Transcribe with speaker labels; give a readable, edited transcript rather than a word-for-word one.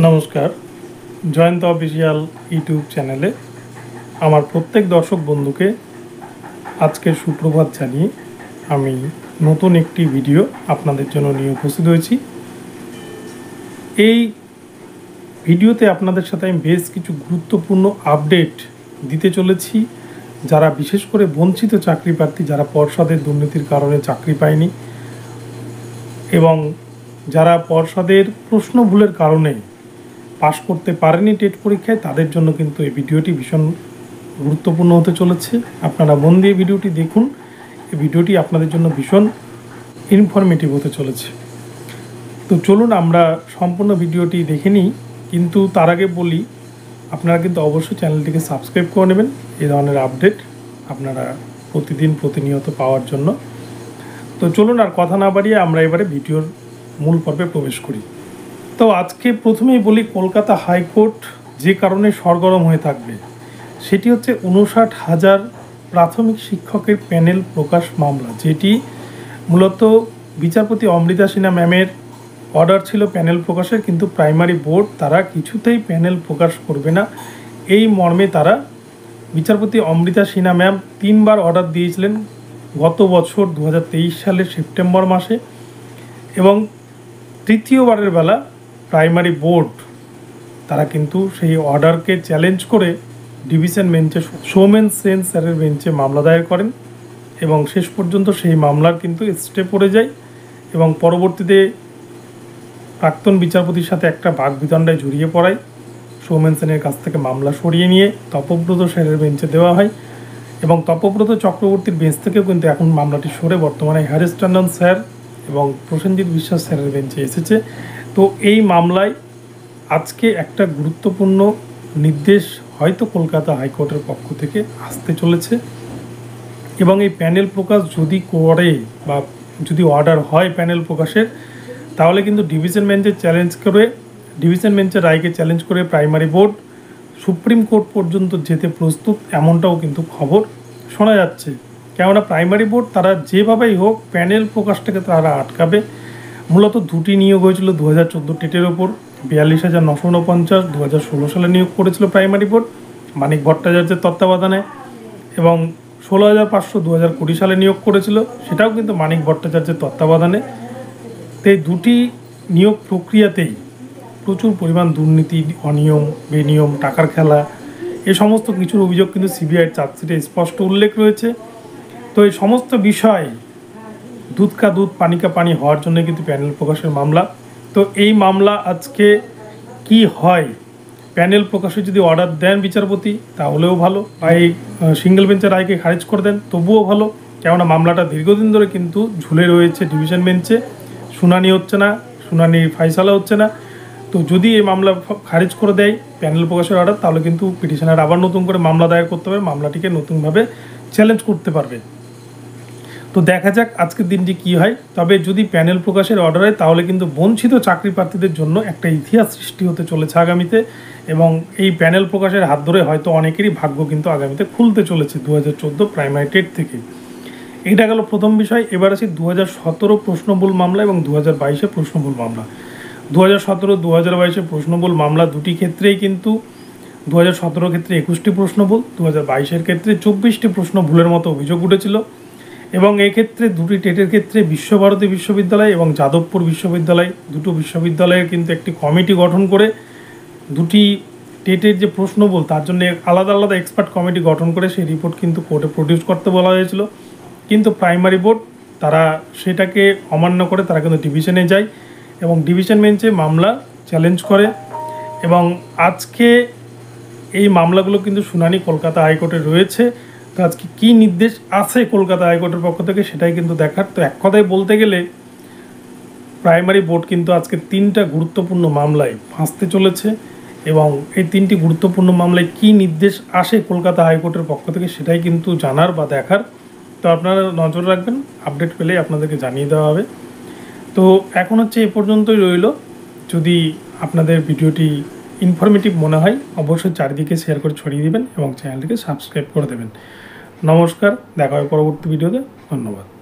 Speaker 1: নমস্কার, Jayanta official YouTube চ্যানেলে আমার প্রত্যেক দর্শক বন্ধুকে আজকের সুপ্রভাত জানিয়ে আমি নতুন একটি ভিডিও আপনাদের জন্য নিয়ে উপস্থিত হয়েছি। এই ভিডিওতে আপনাদের সাথে আমি বেশ কিছু গুরুত্বপূর্ণ আপডেট দিতে চলেছি। যারা বিশেষ করে বঞ্চিত চাকরি প্রার্থী, যারা পর্ষদের দুর্নীতির কারণে চাকরি পায়নি এবং যারা পর্ষদের প্রশ্ন ভুলের কারণে পাশ করতে পারেনি টেট পরীক্ষায়, তাদের জন্য কিন্তু এই ভিডিওটি ভীষণ গুরুত্বপূর্ণ হতে চলেছে। আপনারা মন দিয়ে ভিডিওটি দেখুন, এই ভিডিওটি আপনাদের জন্য ভীষণ ইনফরমেটিভ হতে চলেছে। তো চলুন আমরা সম্পূর্ণ ভিডিওটি দেখে নিই, কিন্তু তার আগে বলি আপনারা কিন্তু অবশ্যই চ্যানেলটিকে সাবস্ক্রাইব করে নেবেন এই ধরনের আপডেট আপনারা প্রতিনিয়ত পাওয়ার জন্য। তো চলুন আর কথা না বাড়িয়ে আমরা এবারে ভিডিওর মূল পর্বে প্রবেশ করি। তো আজকে প্রথমেই বলি, কলকাতা হাইকোর্ট যে কারণে সরগরম হয়ে থাকবে সেটি হচ্ছে 59,000 প্রাথমিক শিক্ষকের প্যানেল প্রকাশ মামলা, যেটি মূলত বিচারপতি অমৃতা সিনহা ম্যামের অর্ডার ছিল প্যানেল প্রকাশের, কিন্তু প্রাইমারি বোর্ড তারা কিছুতেই প্যানেল প্রকাশ করবে না। এই মর্মে তারা বিচারপতি অমৃতা সিনহা ম্যাম 3 বার অর্ডার দিয়েছিলেন গত বছর 2023 সালের সেপ্টেম্বর মাসে, এবং তৃতীয়বারের বেলা প্রাইমারি বোর্ড তারা কিন্তু সেই অর্ডারকে চ্যালেঞ্জ করে ডিভিশন বেঞ্চে সৌমেন সেন স্যারের বেঞ্চে মামলা দায়ের করেন এবং শেষ পর্যন্ত সেই মামলার কিন্তু স্টে পড়ে যায় এবং পরবর্তীতে প্রাক্তন বিচারপতির সাথে একটা বাগবিতণ্ডায় জড়িয়ে পড়ায়। সৌমেন সেনের কাছ থেকে মামলা সরিয়ে নিয়ে তপব্রত স্যারের বেঞ্চে দেওয়া হয় এবং তপব্রত চক্রবর্তীর বেঞ্চ থেকেও কিন্তু এখন মামলাটি সরে বর্তমানে হ্যারিস টন্ডন স্যার এবং প্রসেনজিৎ বিশ্বাস স্যারের বেঞ্চে এসেছে। তো এই মামলায় আজকে একটা গুরুত্বপূর্ণ নির্দেশ হয়তো কলকাতা হাইকোর্টের পক্ষ থেকে আসতে চলেছে এবং এই প্যানেল প্রকাশ যদি করে বা যদি অর্ডার হয় প্যানেল প্রকাশের, তাহলে কিন্তু ডিভিশন বেঞ্চের রায়কে চ্যালেঞ্জ করে প্রাইমারি বোর্ড সুপ্রিম কোর্ট পর্যন্ত যেতে প্রস্তুত, এমনটাও কিন্তু খবর শোনা যাচ্ছে। কেননা প্রাইমারি বোর্ড তারা যেভাবেই হোক প্যানেল প্রকাশটাকে তারা আটকাবে। মূলত দুটি নিয়োগ হয়েছিল 2014 টেটের ওপর, 42,949 2016 সালে নিয়োগ করেছিল প্রাইমারি বোর্ড মানিক ভট্টাচার্যের তত্ত্বাবধানে, এবং 16,500 2020 সালে নিয়োগ করেছিল, সেটাও কিন্তু মানিক ভট্টাচার্যের তত্ত্বাবধানে। তো এই দুটি নিয়োগ প্রক্রিয়াতেই প্রচুর পরিমাণ দুর্নীতি, অনিয়ম, বেনিয়ম, টাকার খেলা, এই সমস্ত কিছুর অভিযোগ কিন্তু সিবিআইয়ের চার্জশিটে স্পষ্ট উল্লেখ রয়েছে। তো এই সমস্ত বিষয় দুধ কা দুধ পানি কা পানি হওয়ার জন্য কিন্তু প্যানেল প্রকাশের মামলা। তো এই মামলা আজকে কি হয়, প্যানেল প্রকাশে যদি অর্ডার দেন বিচারপতি তাহলেও ভালো, বা এই সিঙ্গেল বেঞ্চের রায়কে খারিজ করে দেন তবুও ভালো, কেননা মামলাটা দীর্ঘদিন ধরে কিন্তু ঝুলে রয়েছে ডিভিশন বেঞ্চে, শুনানি হচ্ছে না, শুনানির ফাইসালা হচ্ছে না। তো যদি এই মামলা খারিজ করে দেয় প্যানেল প্রকাশের অর্ডার, তাহলে কিন্তু পিটিশনার আবার নতুন করে মামলা দায়ের করতে হবে, মামলাটিকে নতুনভাবে চ্যালেঞ্জ করতে পারবে। তো দেখা যাক আজকের দিনটি কি হয়। তবে যদি প্যানেল প্রকাশের অর্ডার হয় তাহলে কিন্তু বঞ্চিত চাকরি প্রার্থীদের জন্য একটা ইতিহাস সৃষ্টি হতে চলেছে আগামীতে, এবং এই প্যানেল প্রকাশের হাত ধরে হয়তো অনেকেরই ভাগ্য কিন্তু আগামীতে খুলতে চলেছে 2014 প্রাইমারি টেট থেকে। এটা গেল প্রথম বিষয়। এবার আসি 2017 প্রশ্নবুল মামলা এবং 2022 প্রশ্নবুল মামলা। 2017 2022 প্রশ্নবুল মামলা দুটি ক্ষেত্রেই কিন্তু 2017 ক্ষেত্রে 21টি প্রশ্নবুল, 2022 ক্ষেত্রে 24টি প্রশ্ন ভুলের মতো অভিযোগ উঠেছিল, এবং এক্ষেত্রে দুটি টেটের ক্ষেত্রে বিশ্বভারতী বিশ্ববিদ্যালয় এবং যাদবপুর বিশ্ববিদ্যালয়, দুটো বিশ্ববিদ্যালয়ের কিন্তু একটি কমিটি গঠন করে দুটি টেটের যে প্রশ্নবুল তার জন্য আলাদা আলাদা এক্সপার্ট কমিটি গঠন করে সেই রিপোর্ট কিন্তু কোর্টে প্রডিউস করতে বলা হয়েছিল, কিন্তু প্রাইমারি বোর্ড তারা সেটাকে অমান্য করে তারা কিন্তু ডিভিশনে যায় এবং ডিভিশন বেঞ্চে মামলা চ্যালেঞ্জ করে। এবং আজকে এই মামলাগুলো কিন্তু শুনানি কলকাতা হাইকোর্টে রয়েছে। তো আজকে কী নির্দেশ আছে কলকাতা হাইকোর্টের পক্ষ থেকে সেটাই কিন্তু দেখার। তো এক কথায় বলতে গেলে প্রাইমারি বোর্ড কিন্তু আজকে 3টা গুরুত্বপূর্ণ মামলায় ফাঁসতে চলেছে, এবং এই 3টি গুরুত্বপূর্ণ মামলায় কী নির্দেশ আসে কলকাতা হাইকোর্টের পক্ষ থেকে সেটাই কিন্তু জানার বা দেখার। তো আপনারা নজর রাখবেন, আপডেট পেলেই আপনাদেরকে জানিয়ে দেওয়া হবে। তো এখন হচ্ছে এ পর্যন্তই রইল। যদি আপনাদের ভিডিওটি ইনফরমেটিভ মনে হয় অবশ্যই চারিদিকে শেয়ার করে ছড়িয়ে দেবেন এবং চ্যানেলটিকে সাবস্ক্রাইব করে দেবেন। নমস্কার, দেখা হবে পরবর্তী ভিডিওতে। ধন্যবাদ।